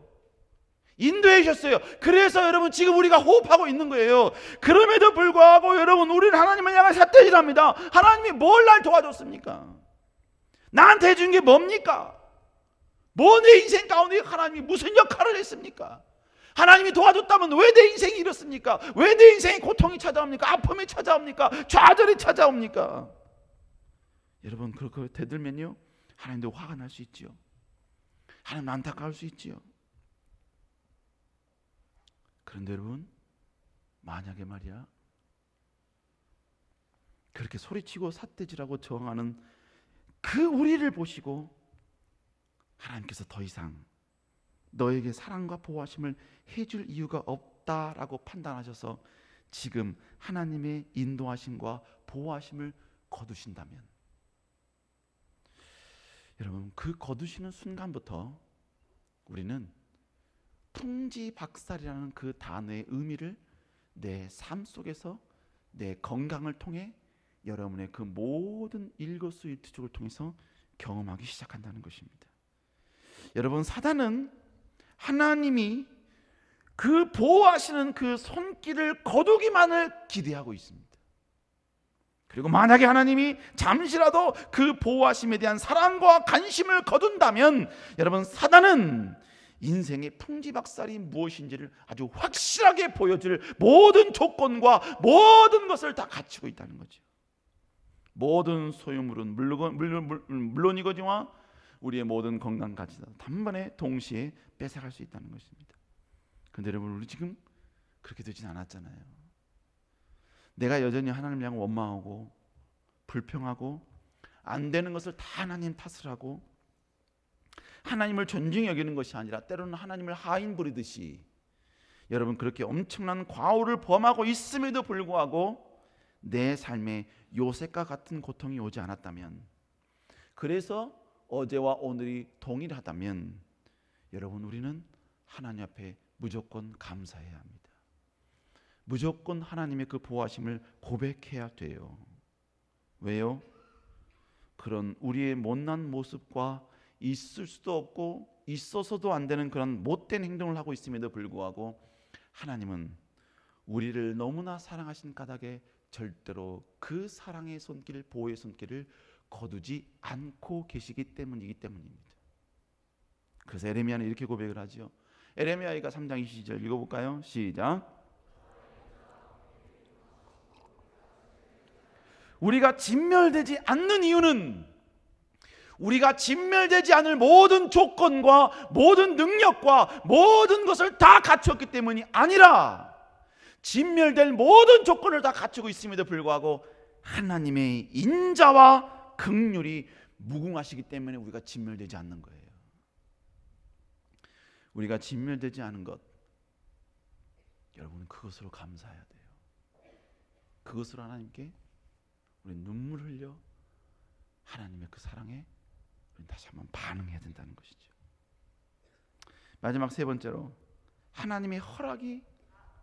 인도해 주셨어요. 그래서 여러분 지금 우리가 호흡하고 있는 거예요. 그럼에도 불구하고 여러분, 우리는 하나님을 향해 삿대질합니다. 하나님이 뭘 날 도와줬습니까? 나한테 해준 게 뭡니까? 뭐 내 인생 가운데 하나님이 무슨 역할을 했습니까? 하나님이 도와줬다면 왜 내 인생이 이렇습니까? 왜 내 인생에 고통이 찾아옵니까? 아픔이 찾아옵니까? 좌절이 찾아옵니까? 여러분, 그렇게 되들면요, 하나님도 화가 날 수 있지요. 하나님 안타까울 수 있지요. 그런데 여러분, 만약에 말이야, 그렇게 소리치고 삿대질하고 저항하는 그 우리를 보시고 하나님께서 더 이상 너에게 사랑과 보호하심을 해줄 이유가 없다라고 판단하셔서 지금 하나님의 인도하심과 보호하심을 거두신다면, 여러분, 그 거두시는 순간부터 우리는 풍지박살이라는 그 단어의 의미를 내 삶 속에서, 내 건강을 통해, 여러분의 그 모든 일거수일투족을 통해서 경험하기 시작한다는 것입니다. 여러분, 사단은 하나님이 그 보호하시는 그 손길을 거두기만을 기대하고 있습니다. 그리고 만약에 하나님이 잠시라도 그 보호하심에 대한 사랑과 관심을 거둔다면, 여러분, 사단은 인생의 풍지박살이 무엇인지를 아주 확실하게 보여줄 모든 조건과 모든 것을 다 갖추고 있다는 거죠. 모든 소유물은 물론이거니와 우리의 모든 건강까지도 단번에 동시에 뺏어갈 수 있다는 것입니다. 그런데 여러분, 우리 지금 그렇게 되진 않았잖아요. 내가 여전히 하나님을 향해 원망하고 불평하고 안 되는 것을 다 하나님 탓을 하고 하나님을 존중히 여기는 것이 아니라 때로는 하나님을 하인 부리듯이, 여러분, 그렇게 엄청난 과오를 범하고 있음에도 불구하고 내 삶에 요셉과 같은 고통이 오지 않았다면, 그래서 어제와 오늘이 동일하다면, 여러분, 우리는 하나님 앞에 무조건 감사해야 합니다. 무조건 하나님의 그 보호하심을 고백해야 돼요. 왜요? 그런 우리의 못난 모습과 있을 수도 없고 있어서도 안 되는 그런 못된 행동을 하고 있음에도 불구하고 하나님은 우리를 너무나 사랑하신 까닭에 절대로 그 사랑의 손길, 보호의 손길을 거두지 않고 계시기 때문입니다. 그래서 에레미야는 이렇게 고백을 하죠. 에레미야가 3장 20절 읽어볼까요? 시작. 우리가 진멸되지 않는 이유는 우리가 진멸되지 않을 모든 조건과 모든 능력과 모든 것을 다 갖췄기 때문이 아니라, 진멸될 모든 조건을 다 갖추고 있음에도 불구하고 하나님의 인자와 긍휼이 무궁하시기 때문에 우리가 진멸되지 않는 거예요. 우리가 진멸되지 않은 것, 여러분, 그것으로 감사해야 돼요. 그것으로 하나님께 우리 눈물 흘려 하나님의 그 사랑에 우리 다시 한번 반응해야 된다는 것이죠. 마지막 세 번째로, 하나님의 허락이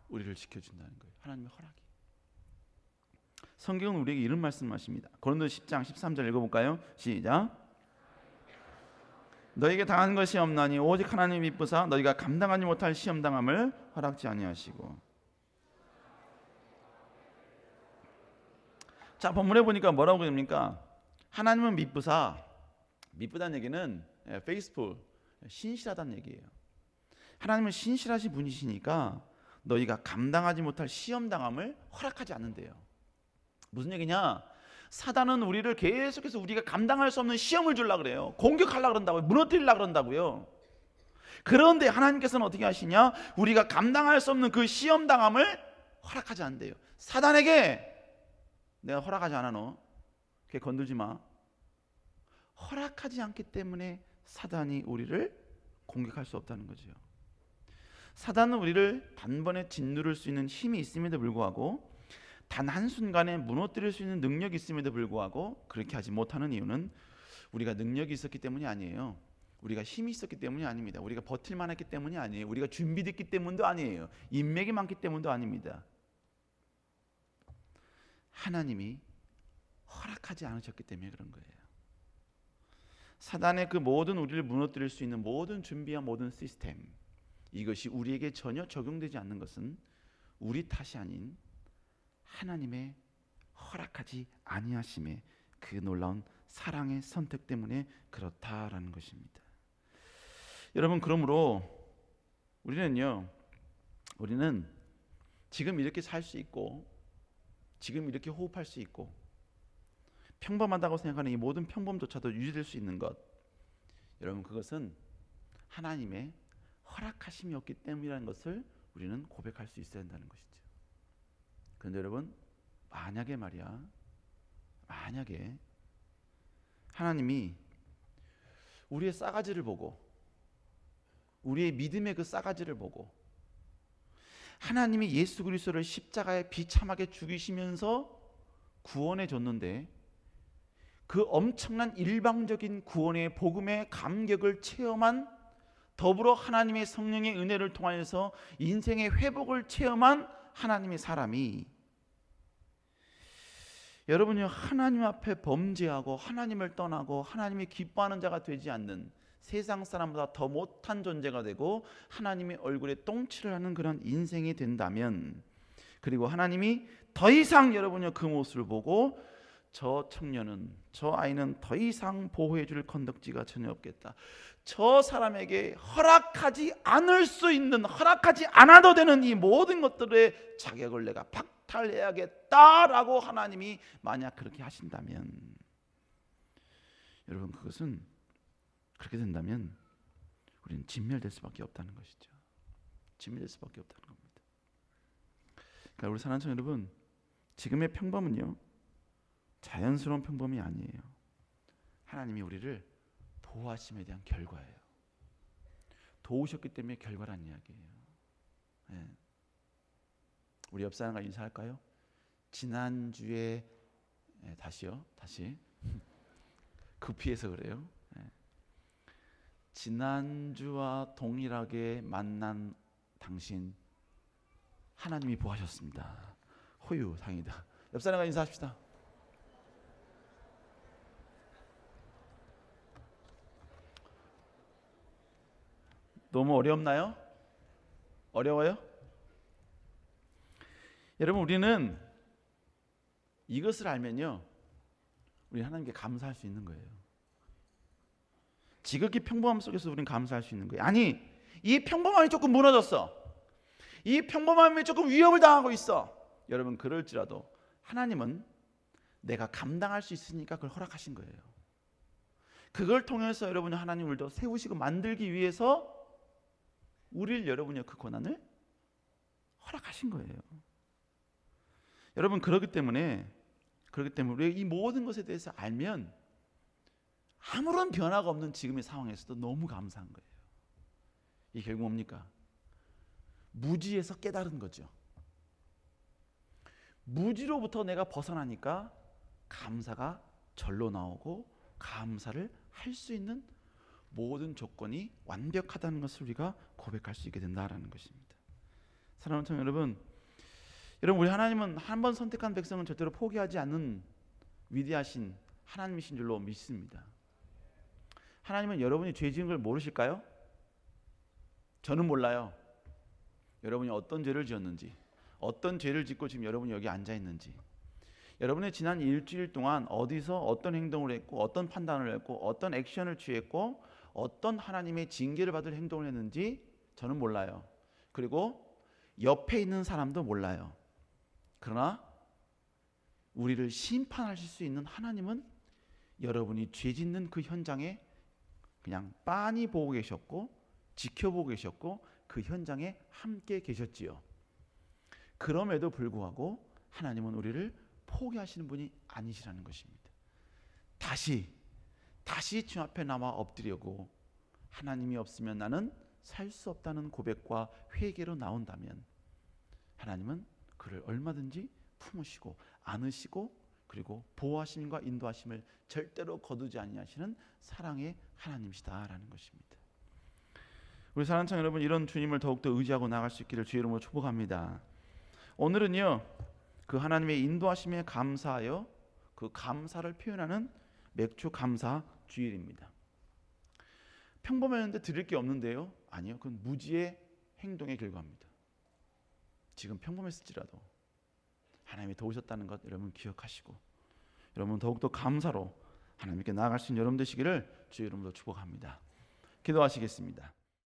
우리를 지켜준다는 거예요. 하나님의 허락이. 성경은 우리에게 이런 말씀하십니다. 고린도서 10장 13절 읽어볼까요? 시작. 너에게 당한 것이 없나니 오직 하나님 미쁘사 너희가 감당하지 못할 시험당함을 허락지 아니하시고. 자, 본문에 보니까 뭐라고 됩니까? 하나님은 미쁘사, 미쁘다는 얘기는 faithful, 신실하다는 얘기예요. 하나님은 신실하신 분이시니까 너희가 감당하지 못할 시험당함을 허락하지 않는데요. 무슨 얘기냐? 사단은 우리를 계속해서 우리가 감당할 수 없는 시험을 주려고 그래요. 공격하려고 그런다고요. 무너뜨리려고 그런다고요. 그런데 하나님께서는 어떻게 하시냐? 우리가 감당할 수 없는 그 시험당함을 허락하지 않는데요. 사단에게 내가 허락하지 않아, 너 걔 건들지 마. 허락하지 않기 때문에 사단이 우리를 공격할 수 없다는 거죠. 사단은 우리를 단번에 짓누를 수 있는 힘이 있음에도 불구하고, 단 한순간에 무너뜨릴 수 있는 능력이 있음에도 불구하고 그렇게 하지 못하는 이유는 우리가 능력이 있었기 때문이 아니에요. 우리가 힘이 있었기 때문이 아닙니다. 우리가 버틸만 했기 때문이 아니에요. 우리가 준비됐기 때문도 아니에요. 인맥이 많기 때문도 아닙니다. 하나님이 허락하지 않으셨기 때문에 그런 거예요. 사단의 그 모든 우리를 무너뜨릴 수 있는 모든 준비와 모든 시스템, 이것이 우리에게 전혀 적용되지 않는 것은 우리 탓이 아닌 하나님의 허락하지 아니하심의 그 놀라운 사랑의 선택 때문에 그렇다라는 것입니다. 여러분, 그러므로 우리는 지금 이렇게 살 수 있고, 지금 이렇게 호흡할 수 있고, 평범하다고 생각하는 이 모든 평범조차도 유지될 수 있는 것, 여러분, 그것은 하나님의 허락하심이었기 때문이라는 것을 우리는 고백할 수 있어야 한다는 것이죠. 그런데 여러분, 만약에 하나님이 우리의 싸가지를 보고, 우리의 믿음의 그 싸가지를 보고 하나님이 예수 그리스도를 십자가에 비참하게 죽이시면서 구원해 줬는데 그 엄청난 일방적인 구원의 복음의 감격을 체험한, 더불어 하나님의 성령의 은혜를 통하여서 인생의 회복을 체험한 하나님의 사람이, 여러분요, 하나님 앞에 범죄하고 하나님을 떠나고 하나님이 기뻐하는 자가 되지 않는 세상 사람보다 더 못한 존재가 되고 하나님의 얼굴에 똥칠을 하는 그런 인생이 된다면, 그리고 하나님이 더 이상 여러분요 그 모습을 보고 저 청년은, 저 아이는 더 이상 보호해 줄 건덕지가 전혀 없겠다, 저 사람에게 허락하지 않을 수 있는, 허락하지 않아도 되는 이 모든 것들의 자격을 내가 박탈해야겠다라고 하나님이 만약 그렇게 하신다면, 여러분 그것은, 그렇게 된다면 우리는 진멸될 수밖에 없다는 것이죠. 진멸될 수밖에 없다는 겁니다. 그러니까 우리 사랑하는 여러분, 지금의 평범은요 자연스러운 평범이 아니에요. 하나님이 우리를 보호하심에 대한 결과예요. 도우셨기 때문에 결과란 이야기예요. 네. 우리 옆 사람과 인사할까요? 지난주에 다시 급히해서 그래요. 네. 지난주와 동일하게 만난 당신 하나님이 보호하셨습니다. 호유 상이다. 옆 사람과 인사합시다. 너무 어렵나요? 어려워요? 여러분 우리는 이것을 알면요 우리 하나님께 감사할 수 있는 거예요. 지극히 평범함 속에서 우리는 감사할 수 있는 거예요. 아니, 이 평범함이 조금 무너졌어, 이 평범함이 조금 위협을 당하고 있어, 여러분 그럴지라도 하나님은 내가 감당할 수 있으니까 그걸 허락하신 거예요. 그걸 통해서 여러분이 하나님을 더 세우시고 만들기 위해서 우리를, 여러분이 그 고난을 허락하신 거예요. 여러분 그렇기 때문에 우리가 이 모든 것에 대해서 알면 아무런 변화가 없는 지금의 상황에서도 너무 감사한 거예요. 이게 결국 뭡니까? 무지에서 깨달은 거죠. 무지로부터 내가 벗어나니까 감사가 절로 나오고 감사를 할 수 있는 모든 조건이 완벽하다는 것을 우리가 고백할 수 있게 된다라는 것입니다. 사랑하는 청년 여러분, 우리 하나님은 한 번 선택한 백성은 절대로 포기하지 않는 위대하신 하나님이신 줄로 믿습니다. 하나님은 여러분이 죄 지은 걸 모르실까요? 저는 몰라요. 여러분이 어떤 죄를 지었는지, 어떤 죄를 짓고 지금 여러분이 여기 앉아 있는지, 여러분의 지난 일주일 동안 어디서 어떤 행동을 했고, 어떤 판단을 했고, 어떤 액션을 취했고, 어떤 하나님의 징계를 받을 행동을 했는지 저는 몰라요. 그리고 옆에 있는 사람도 몰라요. 그러나 우리를 심판하실 수 있는 하나님은 여러분이 죄 짓는 그 현장에 그냥 빤히 보고 계셨고, 지켜보고 계셨고, 그 현장에 함께 계셨지요. 그럼에도 불구하고 하나님은 우리를 포기하시는 분이 아니시라는 것입니다. 다시 주 앞에 나와 엎드리고 하나님이 없으면 나는 살 수 없다는 고백과 회개로 나온다면 하나님은 그를 얼마든지 품으시고 안으시고, 그리고 보호하심과 인도하심을 절대로 거두지 아니하시는 사랑의 하나님이시다라는 것입니다. 우리 사랑하는 청년 여러분, 이런 주님을 더욱더 의지하고 나갈 수 있기를 주의 이름으로 축복합니다. 오늘은요 그 하나님의 인도하심에 감사하여 그 감사를 표현하는 맥주 감사 주일입니다. 평범했는데 드릴 게 없는데요? 아니요, 그건 무지의 행동의 결과입니다. 지금 평범했을지라도 하나님이 도우셨다는 것 여러분 기억하시고, 여러분 더욱더 감사로 하나님께 나아갈 수 있는 여러분 되시기를 주의 이름으로 축복합니다. 기도하시겠습니다.